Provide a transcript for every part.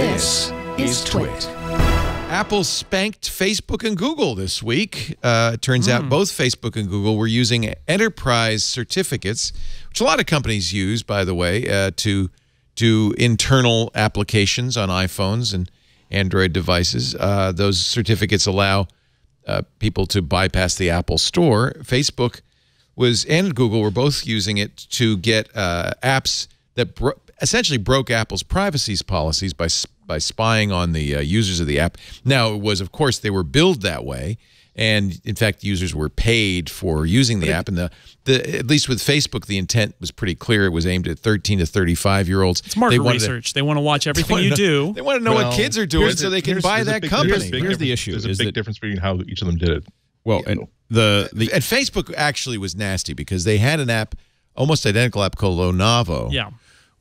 This is TWiT. Apple spanked Facebook and Google this week. It turns out both Facebook and Google were using enterprise certificates, which a lot of companies use, by the way, to do internal applications on iPhones and Android devices. Those certificates allow people to bypass the Apple Store. Facebook and Google were both using it to get apps that essentially broke Apple's privacy policies by spying on the users of the app. Now, it was, of course, they were billed that way, and in fact, users were paid for using the app. And at least with Facebook, the intent was pretty clear. It was aimed at 13 to 35-year-olds. It's market research. They want to watch everything you do. They want to know what kids are doing so they can buy that company. Here's the issue. There's a big difference between how each of them did it. Well, and and Facebook actually was nasty because they had an app, almost identical app called Lonavo. Yeah.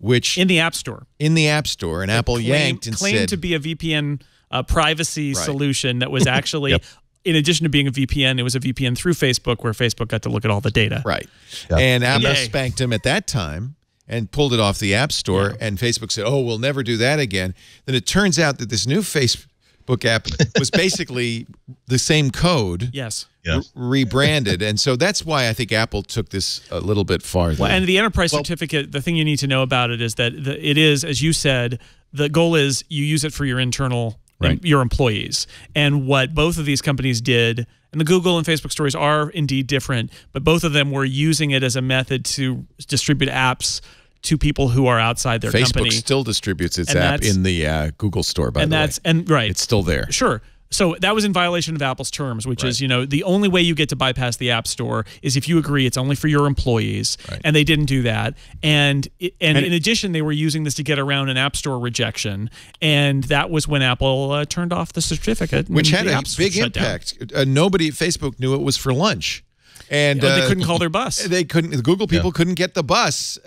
Which in the App Store. In the App Store, and Apple yanked and claimed to be a VPN privacy solution that was actually, in addition to being a VPN, it was a VPN through Facebook, where Facebook got to look at all the data. Right. Yep. And Apple spanked them at that time and pulled it off the App Store, and Facebook said, "Oh, we'll never do that again." Then it turns out that this new Facebook app was basically the same code. Yes. Rebranded, and so that's why I think Apple took this a little bit farther. Well, and the enterprise certificate, the thing you need to know about it is that it is, as you said, the goal is you use it for your internal, your employees. And what both of these companies did, and the Google and Facebook stories are indeed different, but both of them were using it as a method to distribute apps to people who are outside their company. Facebook still distributes its app in the Google Store, by the way. It's still there. Sure. So that was in violation of Apple's terms, which is, the only way you get to bypass the App Store is if you agree it's only for your employees, and they didn't do that. And in addition, they were using this to get around an App Store rejection, and that was when Apple turned off the certificate, which had a big impact. Nobody at Facebook knew it was for lunch. And they couldn't call their bus. They couldn't. The Google people couldn't get the bus.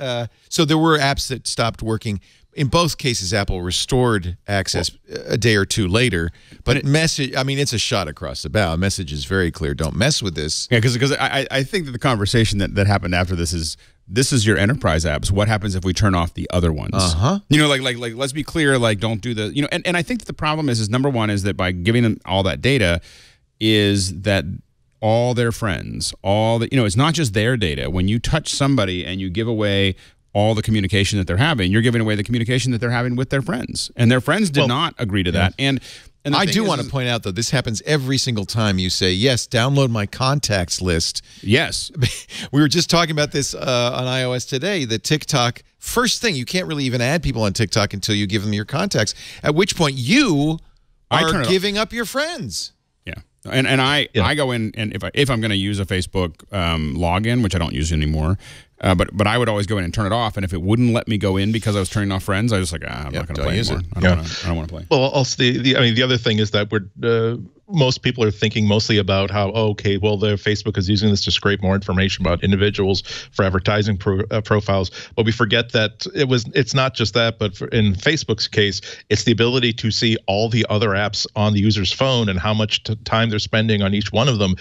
So there were apps that stopped working. In both cases, Apple restored access a day or two later. But message, I mean, it's a shot across the bow. Message is very clear. Don't mess with this. Yeah, because I think that the conversation that happened after this is your enterprise apps. What happens if we turn off the other ones? You know, like let's be clear. Like, don't do the and I think that the problem is number one is that by giving them all that data, is that all their friends, all the it's not just their data. When you touch somebody and you give away all the communication that they're having, you're giving away the communication that they're having with their friends, and their friends did not agree to that. And I do want to point out, though, this happens every single time you say, yes, download my contacts list. Yes. We were just talking about this on iOS today, the TikTok. First thing, you can't really even add people on TikTok until you give them your contacts, at which point you are giving up your friends. Yeah. And I go in, and if I'm going to use a Facebook login, which I don't use anymore, but I would always go in and turn it off. And if it wouldn't let me go in because I was turning off friends, I was like, I'm not going to play anymore. I don't want to play. Well, also the other thing is that most people are thinking mostly about how, okay, well, Facebook is using this to scrape more information about individuals for advertising profiles. But we forget that it's not just that, but in Facebook's case, it's the ability to see all the other apps on the user's phone and how much time they're spending on each one of them.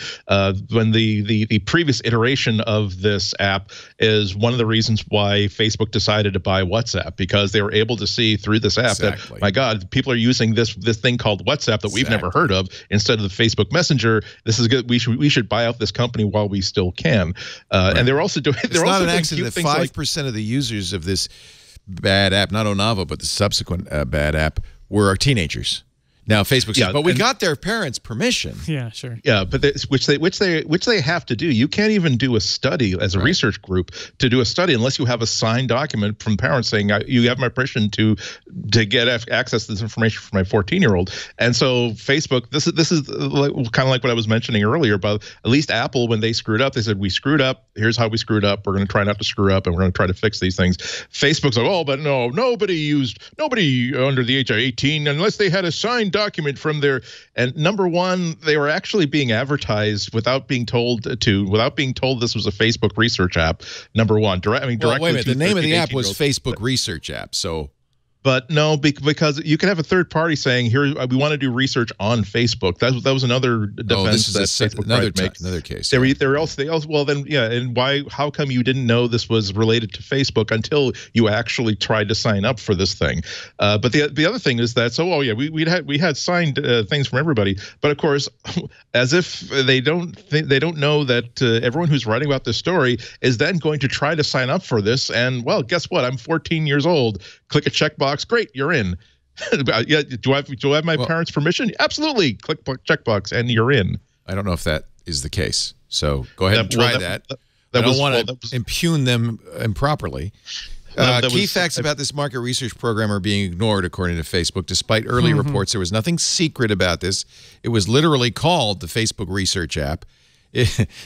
When the previous iteration of this app is one of the reasons why Facebook decided to buy WhatsApp, because they were able to see through this app that, my God, people are using this thing called WhatsApp that we've never heard of instead of the Facebook Messenger. This is good. We should buy out this company while we still can. And they're also doing. It's not an accident that 5% of the users of this bad app, not Onavo, but the subsequent bad app, were teenagers. Now Facebook says, but we got their parents' permission. Yeah, sure. Yeah, but which they have to do. You can't even do a study as a research group to do a study unless you have a signed document from parents saying you have my permission to get access to this information for my 14-year-old. And so Facebook, this is kind of like what I was mentioning earlier about at least Apple, when they screwed up, they said, we screwed up. Here's how we screwed up. We're going to try not to screw up, and we're going to try to fix these things. Facebook's like, oh, but no, nobody under the age of 18 unless they had a signed document from their. And number one, they were actually being advertised without being told this was a Facebook research app. Number one, directly. Wait a minute, the name of the app was Facebook Research App. So But no, because you can have a third party saying, "Here, we want to do research on Facebook." That was another defense that Facebook tried to make. Another case. They also well then and why? How come you didn't know this was related to Facebook until you actually tried to sign up for this thing? But the other thing is that we had signed things from everybody, but of course, as if they don't know that everyone who's writing about this story is then going to try to sign up for this. And well, guess what? I'm 14 years old. Click a checkbox. Great, you're in. Yeah, do I have my parents' permission? Absolutely. Click checkbox and you're in. I don't know if that is the case. So go ahead and try that. I don't want to impugn them improperly. Key facts about this market research program are being ignored, according to Facebook. Despite early reports, there was nothing secret about this. It was literally called the Facebook Research app.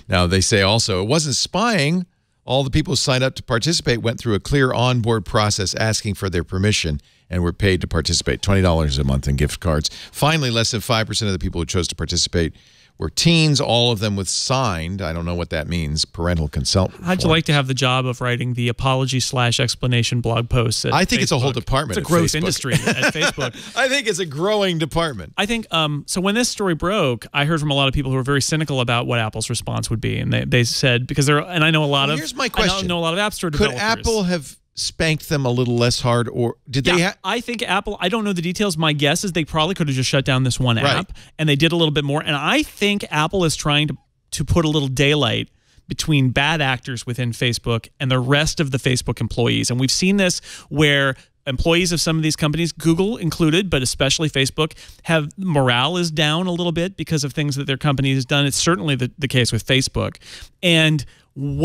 Now, they say also it wasn't spying. All the people who signed up to participate went through a clear onboard process asking for their permission and were paid to participate, $20 a month in gift cards. Finally, less than 5% of the people who chose to participate were teens, all of them with signed, I don't know what that means, parental consent. How'd you like to have the job of writing the apology/explanation blog posts at I think Facebook? It's a whole department. It's a growth industry at Facebook. I think it's a growing department. I think, so when this story broke, I heard from a lot of people who were very cynical about what Apple's response would be. And they said, because and I know a lot of, here's my question. I know a lot of App Store developers. Could Apple have spanked them a little less hard, or did they I think Apple, I don't know the details. My guess is they probably could have just shut down this one app, and they did a little bit more. And I think Apple is trying to put a little daylight between bad actors within Facebook and the rest of the Facebook employees. And we've seen this where employees of some of these companies, Google included, but especially Facebook, have morale is down a little bit because of things that their company has done. It's certainly the case with Facebook. And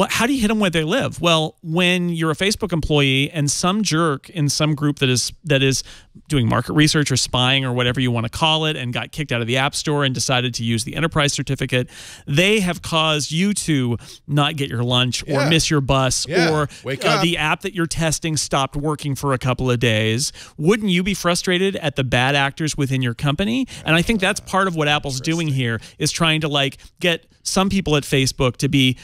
how do you hit them where they live? Well, when you're a Facebook employee and some jerk in some group that is doing market research or spying or whatever you want to call it and got kicked out of the App Store and decided to use the enterprise certificate, they have caused you to not get your lunch or miss your bus or the app that you're testing stopped working for a couple of days. Wouldn't you be frustrated at the bad actors within your company? And I think that's part of what Apple's doing here, is trying to get some people at Facebook to be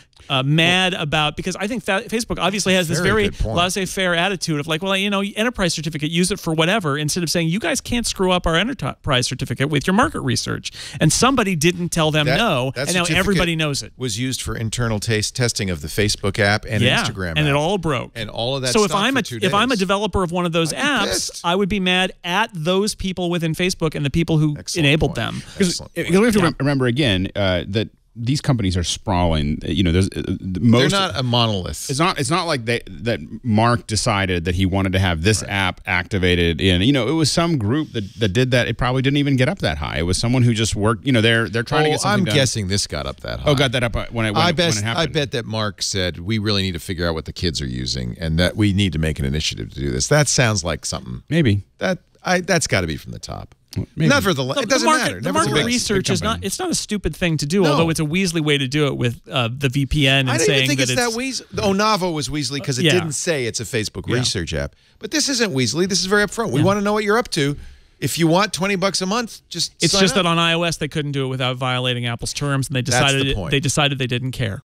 mad about, because I think Facebook obviously has this very laissez-faire attitude of well, enterprise certificate, use it for whatever, instead of saying, you guys can't screw up our enterprise certificate with your market research. And somebody didn't tell them no, and now everybody knows it. Was used for internal testing of the Facebook app and Instagram app. And it all broke. And all of that So if I'm a developer of one of those apps, I would be mad at those people within Facebook and the people who enabled them. Because we have to remember again that these companies are sprawling. They're not a monolith. It's not like that Mark decided that he wanted to have this app activated in. It was some group that did that. It probably didn't even get up that high. It was someone who just worked. They're trying to get something done. I'm guessing this got up that high. Oh, got that up when it happened. I bet that Mark said, we really need to figure out what the kids are using, and that we need to make an initiative to do this. That sounds like something. Maybe that's got to be from the top. Maybe. Not for it doesn't matter. The market research is not. It's not a stupid thing to do. Although it's a Weasley way to do it with the VPN and saying think that it's that Weasley. Navo was Weasley because it didn't say it's a Facebook research app. But this isn't Weasley. This is very upfront. We want to know what you're up to. If you want $20 a month, it's just that on iOS they couldn't do it without violating Apple's terms, and they decided they didn't care.